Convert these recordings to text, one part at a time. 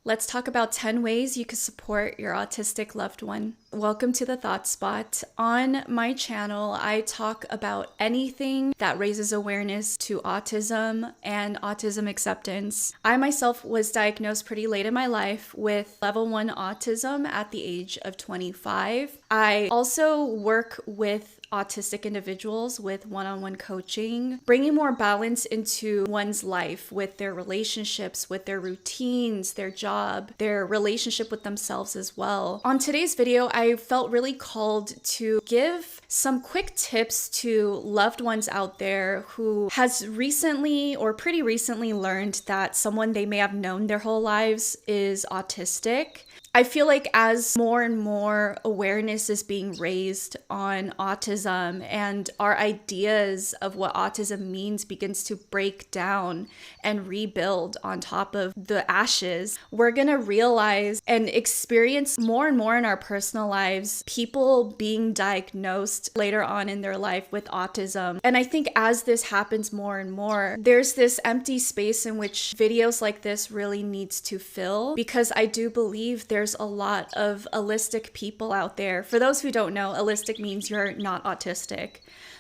Let's talk about 10 ways you can support your autistic loved one. Welcome to the Thought Spot. On my channel, I talk about anything that raises awareness to autism and autism acceptance. I myself was diagnosed pretty late in my life with level 1 autism at the age of 25. I also work with autistic individuals with one-on-one coaching, bringing more balance into one's life with their relationships, with their routines, their job, their relationship with themselves as well. On today's video, I felt really called to give some quick tips to loved ones out there who has recently or pretty recently learned that someone they may have known their whole lives is autistic. I feel like as more and more awareness is being raised on autism and our ideas of what autism means begins to break down and rebuild on top of the ashes, we're going to realize and experience more and more in our personal lives people being diagnosed later on in their life with autism. And I think as this happens more and more, there's this empty space in which videos like this really needs to fill, because I do believe there's a lot of ălistic people out there. For those who don't know, ălistic means you're not autistic.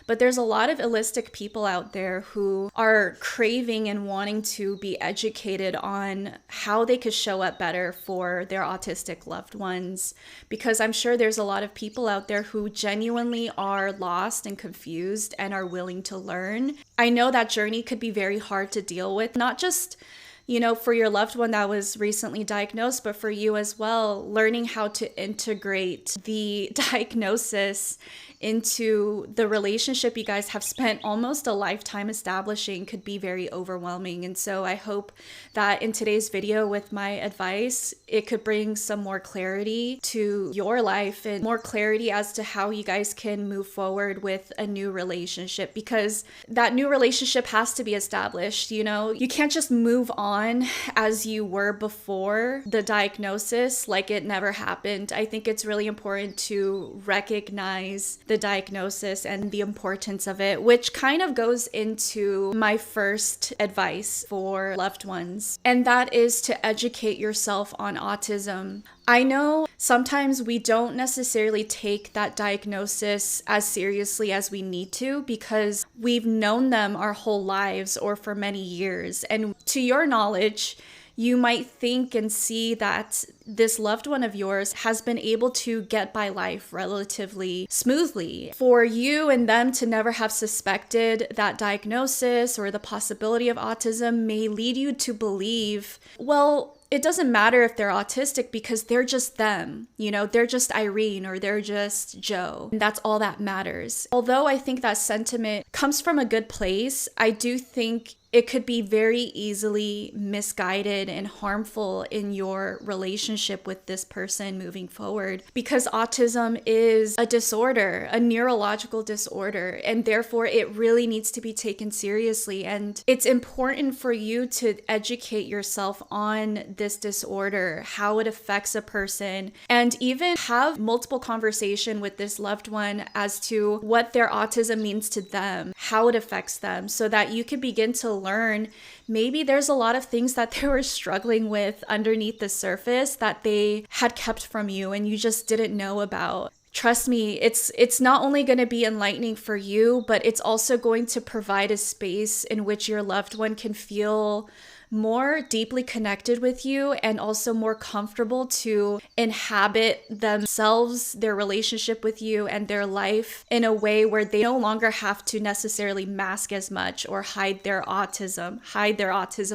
But there's a lot of ălistic people out there who are craving and wanting to be educated on how they could show up better for their autistic loved ones. Because I'm sure there's a lot of people out there who genuinely are lost and confused and are willing to learn. I know that journey could be very hard to deal with, not just for your loved one that was recently diagnosed, but for you as well, learning how to integrate the diagnosis into the relationship you guys have spent almost a lifetime establishing could be very overwhelming. And so I hope that in today's video with my advice, it could bring some more clarity to your life and more clarity as to how you guys can move forward with a new relationship, because that new relationship has to be established. You can't just move on as you were before the diagnosis like it never happened. I think it's really important to recognize the diagnosis and the importance of it, which kind of goes into my first advice for loved ones, and that is to educate yourself on autism. I know sometimes we don't necessarily take that diagnosis as seriously as we need to because we've known them our whole lives or for many years. And to your knowledge, you might think and see that this loved one of yours has been able to get by life relatively smoothly. For you and them to never have suspected that diagnosis or the possibility of autism may lead you to believe, well, it doesn't matter if they're autistic because they're just them. They're just Irene or they're just Joe. And that's all that matters. Although I think that sentiment comes from a good place, I do think it could be very easily misguided and harmful in your relationship with this person moving forward, because autism is a disorder, a neurological disorder, and therefore it really needs to be taken seriously. And it's important for you to educate yourself on this disorder, how it affects a person, and even have multiple conversation with this loved one as to what their autism means to them, how it affects them, so that you can begin to learn maybe there's a lot of things that they were struggling with underneath the surface that they had kept from you and you just didn't know about. Trust me, it's not only going to be enlightening for you, but it's also going to provide a space in which your loved one can feel more deeply connected with you and also more comfortable to inhabit themselves, their relationship with you and their life in a way where they no longer have to necessarily mask as much or hide their autism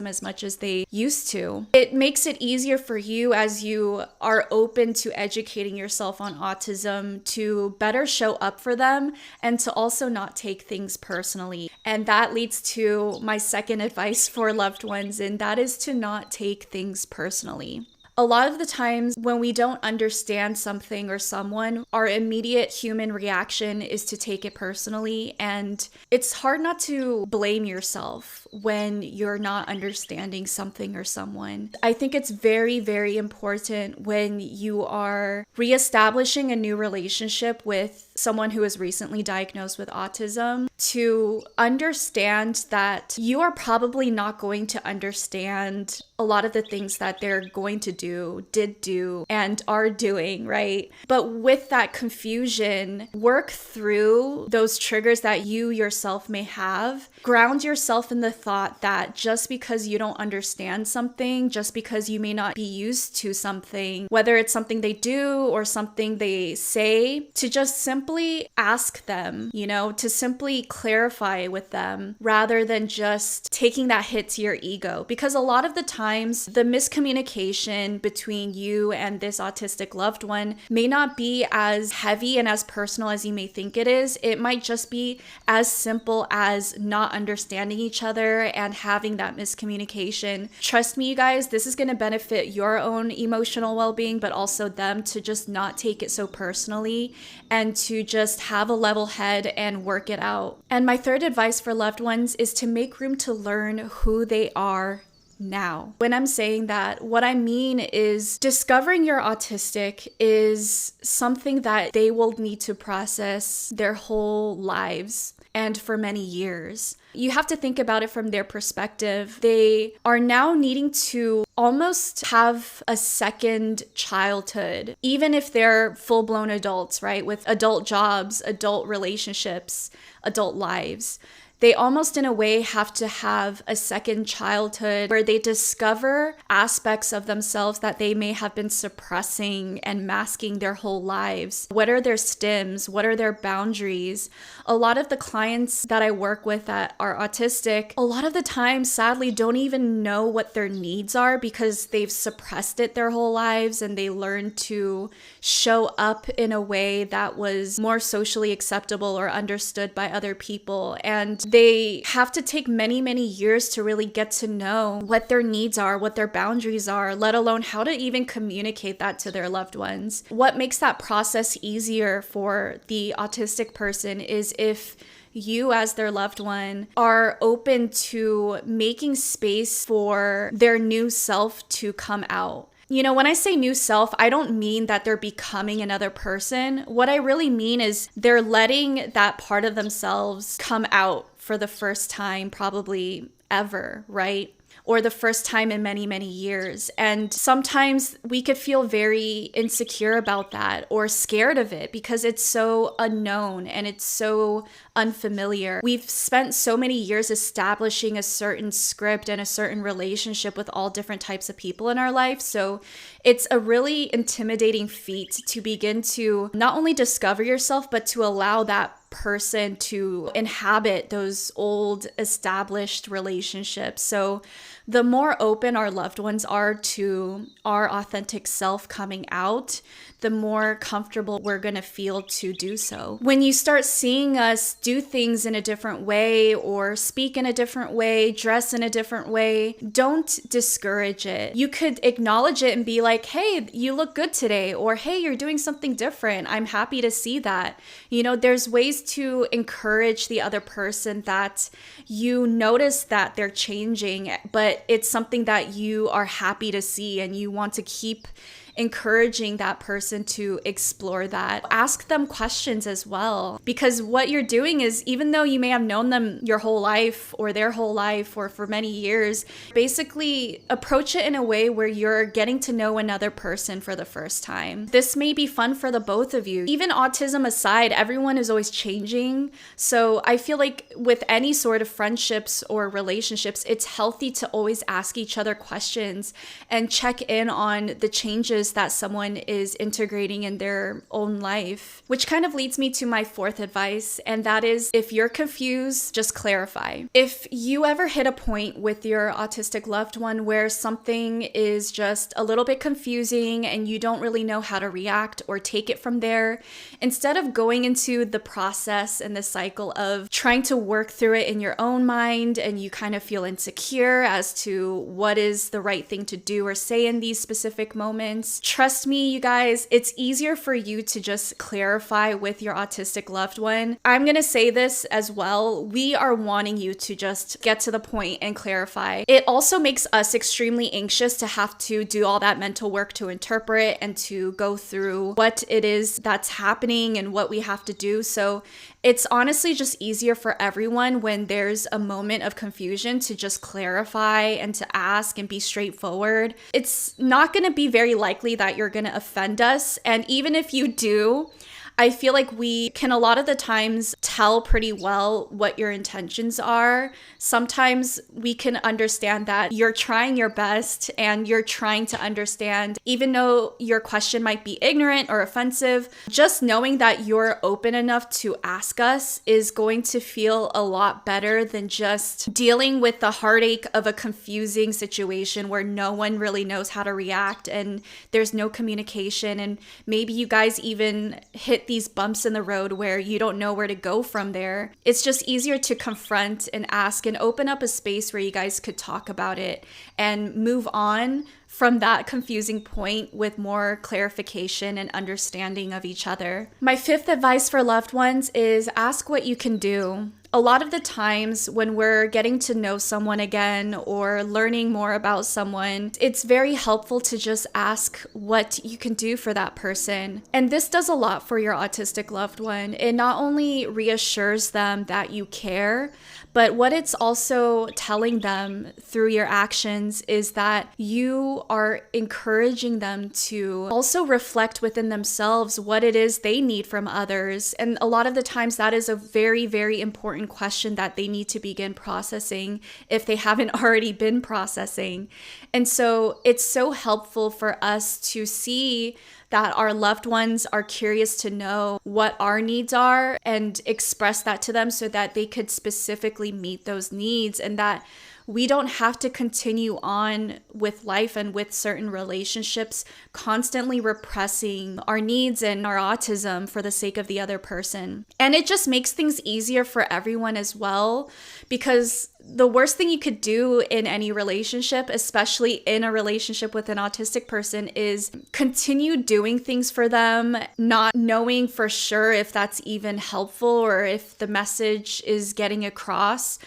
as much as they used to. It makes it easier for you as you are open to educating yourself on autism to better show up for them and to also not take things personally. And that leads to my second advice for loved ones, and that is to not take things personally. A lot of the times when we don't understand something or someone, our immediate human reaction is to take it personally, and it's hard not to blame yourself when you're not understanding something or someone. I think it's very, very important when you are reestablishing a new relationship with someone who is recently diagnosed with autism to understand that you are probably not going to understand a lot of the things that they're going to do, did do, and are doing, right? But with that confusion, work through those triggers that you yourself may have. Ground yourself in the thought that just because you don't understand something, just because you may not be used to something, whether it's something they do or something they say, to just simply ask them, to simply clarify with them rather than just taking that hit to your ego. Because a lot of the times, the miscommunication between you and this autistic loved one may not be as heavy and as personal as you may think it is. It might just be as simple as not understanding each other and having that miscommunication. Trust me, you guys, this is going to benefit your own emotional well-being, but also them to just not take it so personally and to just have a level head and work it out. And my third advice for loved ones is to make room to learn who they are now. When I'm saying that, what I mean is discovering you're autistic is something that they will need to process their whole lives and for many years. You have to think about it from their perspective. They are now needing to almost have a second childhood, even if they're full-blown adults, right? With adult jobs, adult relationships, adult lives. They almost in a way have to have a second childhood where they discover aspects of themselves that they may have been suppressing and masking their whole lives. What are their stims? What are their boundaries? A lot of the clients that I work with that are autistic, a lot of the time, sadly, don't even know what their needs are because they've suppressed it their whole lives and they learned to show up in a way that was more socially acceptable or understood by other people. And they have to take many, many years to really get to know what their needs are, what their boundaries are, let alone how to even communicate that to their loved ones. What makes that process easier for the autistic person is if you as their loved one are open to making space for their new self to come out. When I say new self, I don't mean that they're becoming another person. What I really mean is they're letting that part of themselves come out for the first time, probably ever, right? Or the first time in many, many years. And sometimes we could feel very insecure about that or scared of it because it's so unknown and it's so unfamiliar. We've spent so many years establishing a certain script and a certain relationship with all different types of people in our life. So it's a really intimidating feat to begin to not only discover yourself, but to allow that person to inhabit those old established relationships. So the more open our loved ones are to our authentic self coming out, the more comfortable we're going to feel to do so. When you start seeing us do things in a different way or speak in a different way, dress in a different way, don't discourage it. You could acknowledge it and be like, hey, you look good today, or hey, you're doing something different. I'm happy to see that. There's ways to encourage the other person that you notice that they're changing, but it's something that you are happy to see and you want to keep encouraging that person to explore that. Ask them questions as well, because what you're doing is, even though you may have known them your whole life or their whole life or for many years, basically approach it in a way where you're getting to know another person for the first time. This may be fun for the both of you. Even autism aside, everyone is always changing. So I feel like with any sort of friendships or relationships, it's healthy to always ask each other questions and check in on the changes that someone is integrating in their own life. Which kind of leads me to my fourth advice, and that is, if you're confused, just clarify. If you ever hit a point with your autistic loved one where something is just a little bit confusing and you don't really know how to react or take it from there, instead of going into the process and the cycle of trying to work through it in your own mind and you kind of feel insecure as as to what is the right thing to do or say in these specific moments. Trust me, you guys, it's easier for you to just clarify with your autistic loved one. I'm going to say this as well. We are wanting you to just get to the point and clarify. It also makes us extremely anxious to have to do all that mental work to interpret and to go through what it is that's happening and what we have to do. So it's honestly just easier for everyone when there's a moment of confusion to just clarify and to ask and be straightforward. It's not going to be very likely that you're going to offend us. And even if you do, I feel like we can a lot of the times tell pretty well what your intentions are. Sometimes we can understand that you're trying your best and you're trying to understand, even though your question might be ignorant or offensive. Just knowing that you're open enough to ask us is going to feel a lot better than just dealing with the heartache of a confusing situation where no one really knows how to react and there's no communication, and maybe you guys even hit these bumps in the road where you don't know where to go from there. It's just easier to confront and ask and open up a space where you guys could talk about it and move on from that confusing point with more clarification and understanding of each other. My fifth advice for loved ones is ask what you can do. A lot of the times when we're getting to know someone again or learning more about someone, it's very helpful to just ask what you can do for that person. And this does a lot for your autistic loved one. It not only reassures them that you care, but what it's also telling them through your actions is that you are encouraging them to also reflect within themselves what it is they need from others. And a lot of the times that is a very, very important question that they need to begin processing if they haven't already been processing. And so it's so helpful for us to see that our loved ones are curious to know what our needs are and express that to them so that they could specifically meet those needs, and that we don't have to continue on with life and with certain relationships constantly repressing our needs and our autism for the sake of the other person. And it just makes things easier for everyone as well, because the worst thing you could do in any relationship, especially in a relationship with an autistic person, is continue doing things for them, not knowing for sure if that's even helpful or if the message is getting across.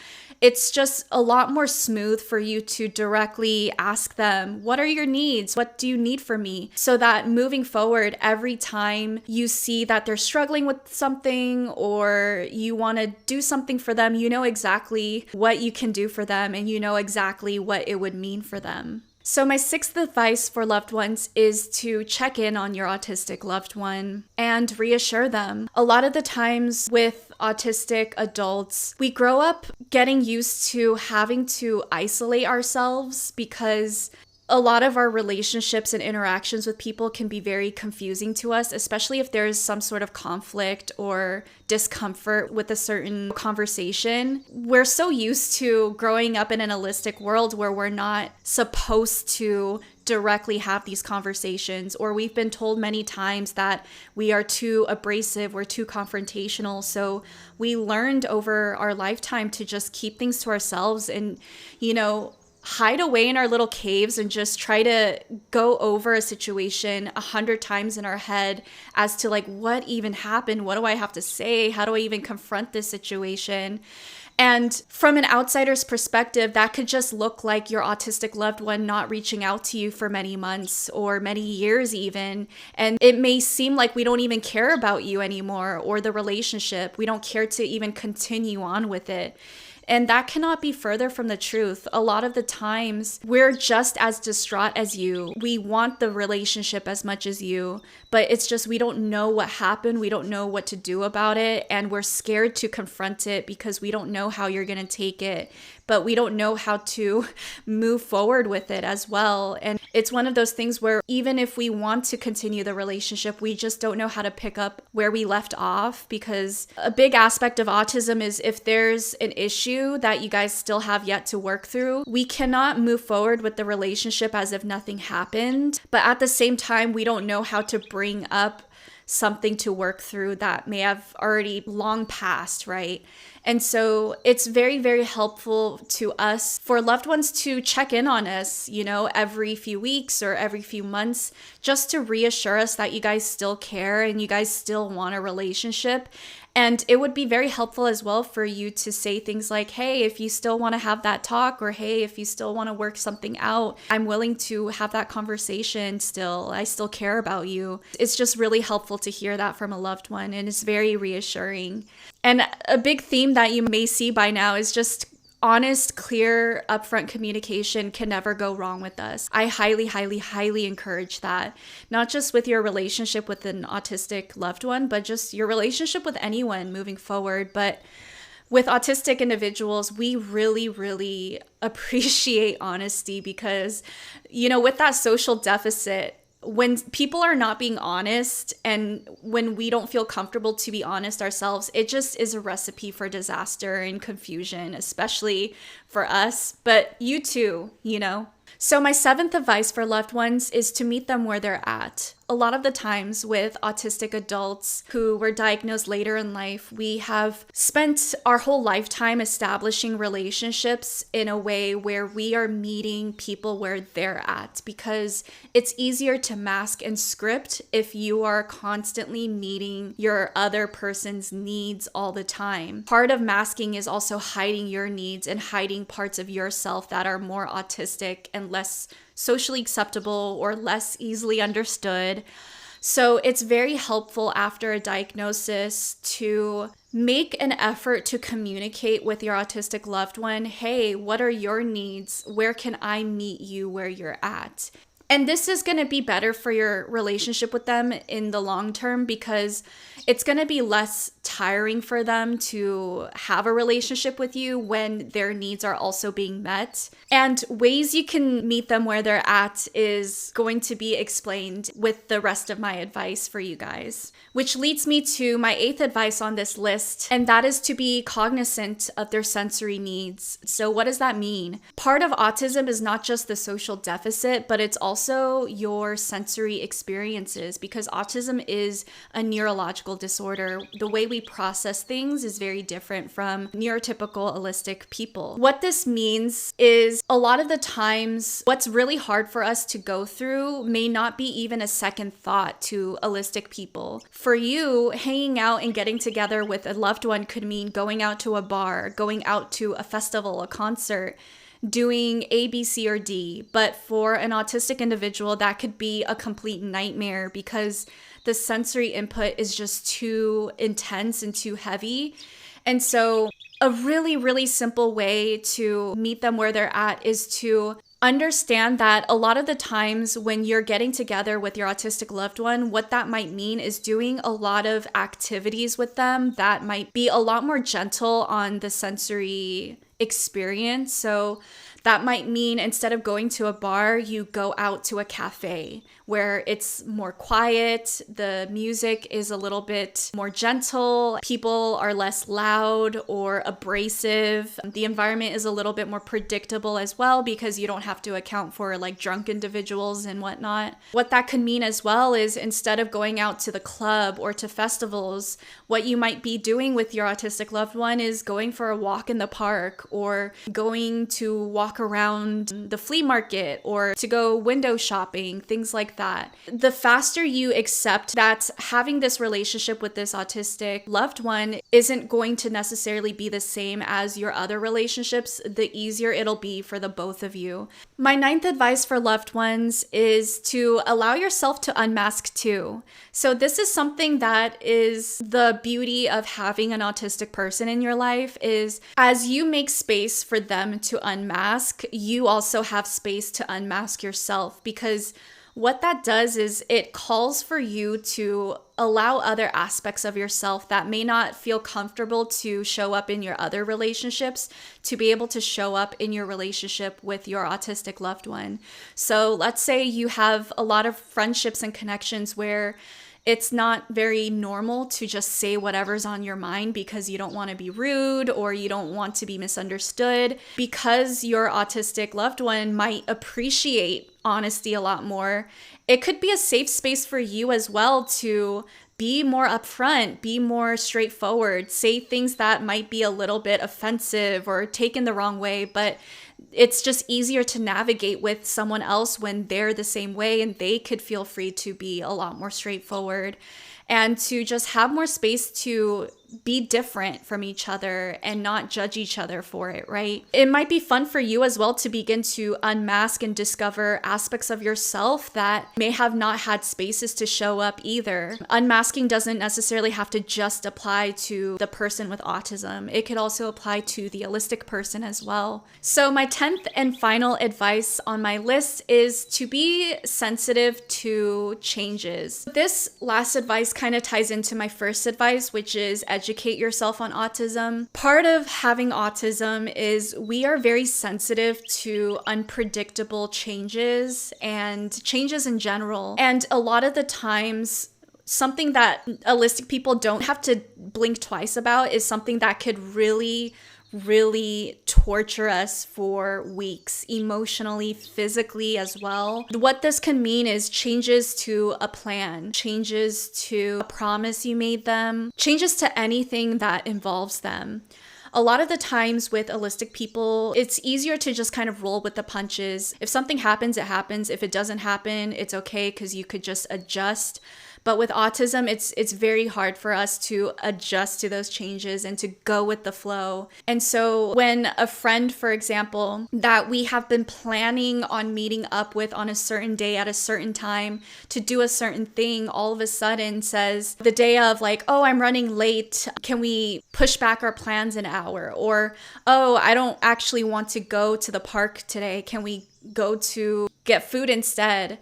It's just a lot more smooth for you to directly ask them, what are your needs? What do you need from me? So that moving forward, every time you see that they're struggling with something or you want to do something for them, you know exactly what you can do for them and you know exactly what it would mean for them. So my sixth advice for loved ones is to check in on your autistic loved one and reassure them. A lot of the times with autistic adults, we grow up getting used to having to isolate ourselves because a lot of our relationships and interactions with people can be very confusing to us, especially if there's some sort of conflict or discomfort with a certain conversation. We're so used to growing up in an holistic world where we're not supposed to directly have these conversations, or we've been told many times that we are too abrasive, we're too confrontational. So we learned over our lifetime to just keep things to ourselves and, hide away in our little caves and just try to go over a situation 100 times in our head as to what even happened? What do I have to say? How do I even confront this situation? And from an outsider's perspective, that could just look like your autistic loved one not reaching out to you for many months or many years even. And it may seem like we don't even care about you anymore or the relationship. We don't care to even continue on with it. And that cannot be further from the truth. A lot of the times, we're just as distraught as you. We want the relationship as much as you, but it's just we don't know what happened. We don't know what to do about it, and we're scared to confront it because we don't know how you're going to take it, but we don't know how to move forward with it as well. And it's one of those things where even if we want to continue the relationship, we just don't know how to pick up where we left off, because a big aspect of autism is if there's an issue that you guys still have yet to work through, we cannot move forward with the relationship as if nothing happened. But at the same time, we don't know how to bring up something to work through that may have already long passed, right? And so it's very, very helpful to us for loved ones to check in on us, every few weeks or every few months, just to reassure us that you guys still care and you guys still want a relationship. And it would be very helpful as well for you to say things like, hey, if you still want to have that talk, or hey, if you still want to work something out, I'm willing to have that conversation still. I still care about you. It's just really helpful to hear that from a loved one, and it's very reassuring. And a big theme that you may see by now is just honest, clear, upfront communication can never go wrong with us. I highly, highly, highly encourage that. Not just with your relationship with an autistic loved one, but just your relationship with anyone moving forward. But with autistic individuals, we really, really appreciate honesty because, with that social deficit, when people are not being honest and when we don't feel comfortable to be honest ourselves, it just is a recipe for disaster and confusion, especially for us, but you too, So my 7th advice for loved ones is to meet them where they're at. A lot of the times with autistic adults who were diagnosed later in life, we have spent our whole lifetime establishing relationships in a way where we are meeting people where they're at, because it's easier to mask and script if you are constantly meeting your other person's needs all the time. Part of masking is also hiding your needs and hiding parts of yourself that are more autistic and less socially acceptable or less easily understood. So it's very helpful after a diagnosis to make an effort to communicate with your autistic loved one. Hey, what are your needs? Where can I meet you where you're at? And this is going to be better for your relationship with them in the long term because it's going to be less tiring for them to have a relationship with you when their needs are also being met. And ways you can meet them where they're at is going to be explained with the rest of my advice for you guys. Which leads me to my 8th advice on this list, and that is to be cognizant of their sensory needs. So what does that mean? Part of autism is not just the social deficit, but it's also your sensory experiences, because autism is a neurological disorder. The way we process things is very different from neurotypical allistic people. What this means is a lot of the times what's really hard for us to go through may not be even a second thought to allistic people. For you, hanging out and getting together with a loved one could mean going out to a bar, going out to a festival, a concert, doing A, B, C, or D. But for an autistic individual, that could be a complete nightmare because the sensory input is just too intense and too heavy. And so a really, really simple way to meet them where they're at is to understand that a lot of the times when you're getting together with your autistic loved one, what that might mean is doing a lot of activities with them that might be a lot more gentle on the sensory experience. So that might mean instead of going to a bar, you go out to a cafe where it's more quiet, the music is a little bit more gentle, people are less loud or abrasive, the environment is a little bit more predictable as well because you don't have to account for like drunk individuals and whatnot. What that could mean as well is instead of going out to the club or to festivals, what you might be doing with your autistic loved one is going for a walk in the park or going to walk around the flea market or to go window shopping, things like that. The faster you accept that having this relationship with this autistic loved one isn't going to necessarily be the same as your other relationships, the easier it'll be for the both of you. My 9th advice for loved ones is to allow yourself to unmask too. So this is something that is the beauty of having an autistic person in your life is as you make space for them to unmask, you also have space to unmask yourself, because what that does is it calls for you to allow other aspects of yourself that may not feel comfortable to show up in your other relationships to be able to show up in your relationship with your autistic loved one. So let's say you have a lot of friendships and connections where it's not very normal to just say whatever's on your mind because you don't want to be rude or you don't want to be misunderstood. Because your autistic loved one might appreciate honesty a lot more, it could be a safe space for you as well to be more upfront, be more straightforward, say things that might be a little bit offensive or taken the wrong way, but it's just easier to navigate with someone else when they're the same way, and they could feel free to be a lot more straightforward and to just have more space to be different from each other and not judge each other for it, right? It might be fun for you as well to begin to unmask and discover aspects of yourself that may have not had spaces to show up either. Unmasking doesn't necessarily have to just apply to the person with autism. It could also apply to the 𝗪cistic person as well. So my 10th and final advice on my list is to be sensitive to changes. This last advice kind of ties into my first advice, which is educate yourself on autism. Part of having autism is we are very sensitive to unpredictable changes and changes in general. And a lot of the times, something that 𝗪cistic people don't have to blink twice about is something that could really torture us for weeks, emotionally, physically as well. What this can mean is changes to a plan, changes to a promise you made them, changes to anything that involves them. A lot of the times with 𝗪cistic people, it's easier to just kind of roll with the punches. If something happens, it happens. If it doesn't happen, it's okay because you could just adjust. But with autism, it's very hard for us to adjust to those changes and to go with the flow. And so when a friend, for example, that we have been planning on meeting up with on a certain day at a certain time to do a certain thing, all of a sudden says the day of like, oh, I'm running late. Can we push back our plans an hour? Or, oh, I don't actually want to go to the park today. Can we go to get food instead?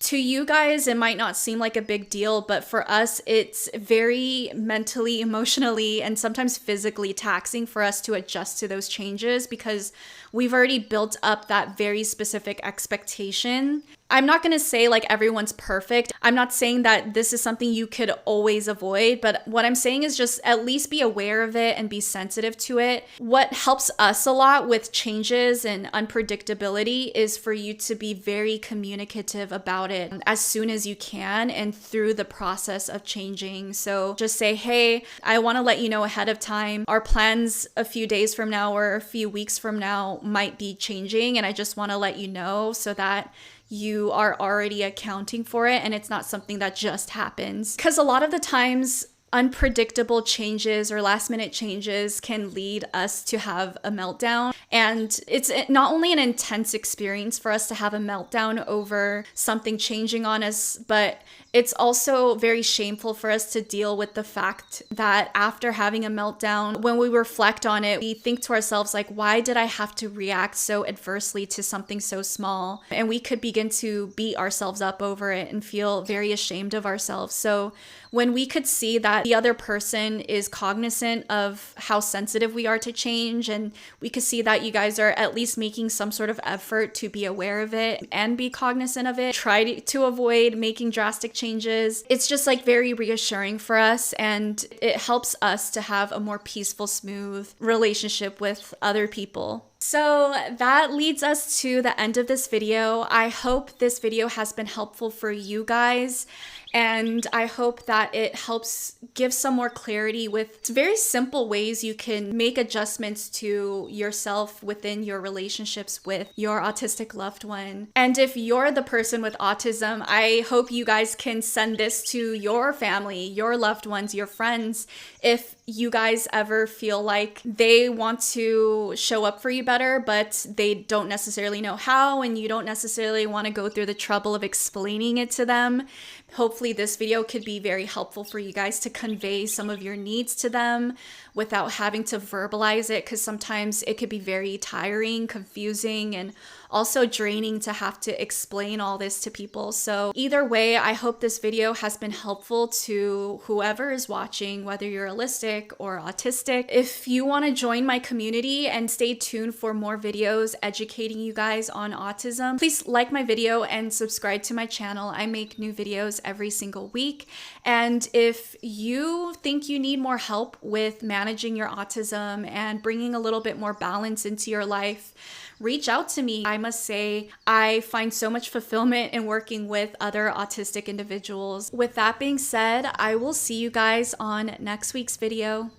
To you guys, it might not seem like a big deal, but for us, it's very mentally, emotionally, and sometimes physically taxing for us to adjust to those changes because we've already built up that very specific expectation. I'm not going to say like everyone's perfect. I'm not saying that this is something you could always avoid, but what I'm saying is just at least be aware of it and be sensitive to it. What helps us a lot with changes and unpredictability is for you to be very communicative about it as soon as you can and through the process of changing. So just say, hey, I want to let you know ahead of time. Our plans a few days from now or a few weeks from now might be changing, and I just want to let you know so that you are already accounting for it and it's not something that just happens. Because a lot of the times, unpredictable changes or last minute changes can lead us to have a meltdown. And it's not only an intense experience for us to have a meltdown over something changing on us, but it's also very shameful for us to deal with the fact that after having a meltdown, when we reflect on it, we think to ourselves like, why did I have to react so adversely to something so small? And we could begin to beat ourselves up over it and feel very ashamed of ourselves. So when we could see that the other person is cognizant of how sensitive we are to change, and we could see that you guys are at least making some sort of effort to be aware of it and be cognizant of it, try to avoid making drastic changes, it's just like very reassuring for us, and it helps us to have a more peaceful, smooth relationship with other people. So that leads us to the end of this video. I hope this video has been helpful for you guys, and I hope that it helps give some more clarity with very simple ways you can make adjustments to yourself within your relationships with your autistic loved one. And if you're the person with autism, I hope you guys can send this to your family, your loved ones, your friends. If you guys ever feel like they want to show up for you better, but they don't necessarily know how, and you don't necessarily want to go through the trouble of explaining it to them, hopefully this video could be very helpful for you guys to convey some of your needs to them without having to verbalize it, because sometimes it could be very tiring, confusing, and also draining to have to explain all this to people. So either way, I hope this video has been helpful to whoever is watching, whether you're 𝗪cistic or autistic. If you want to join my community and stay tuned for more videos educating you guys on autism, please like my video and subscribe to my channel. I make new videos every single week. And if you think you need more help with managing your autism and bringing a little bit more balance into your life, reach out to me. I must say, I find so much fulfillment in working with other autistic individuals. With that being said, I will see you guys on next week's video.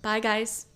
Bye, guys.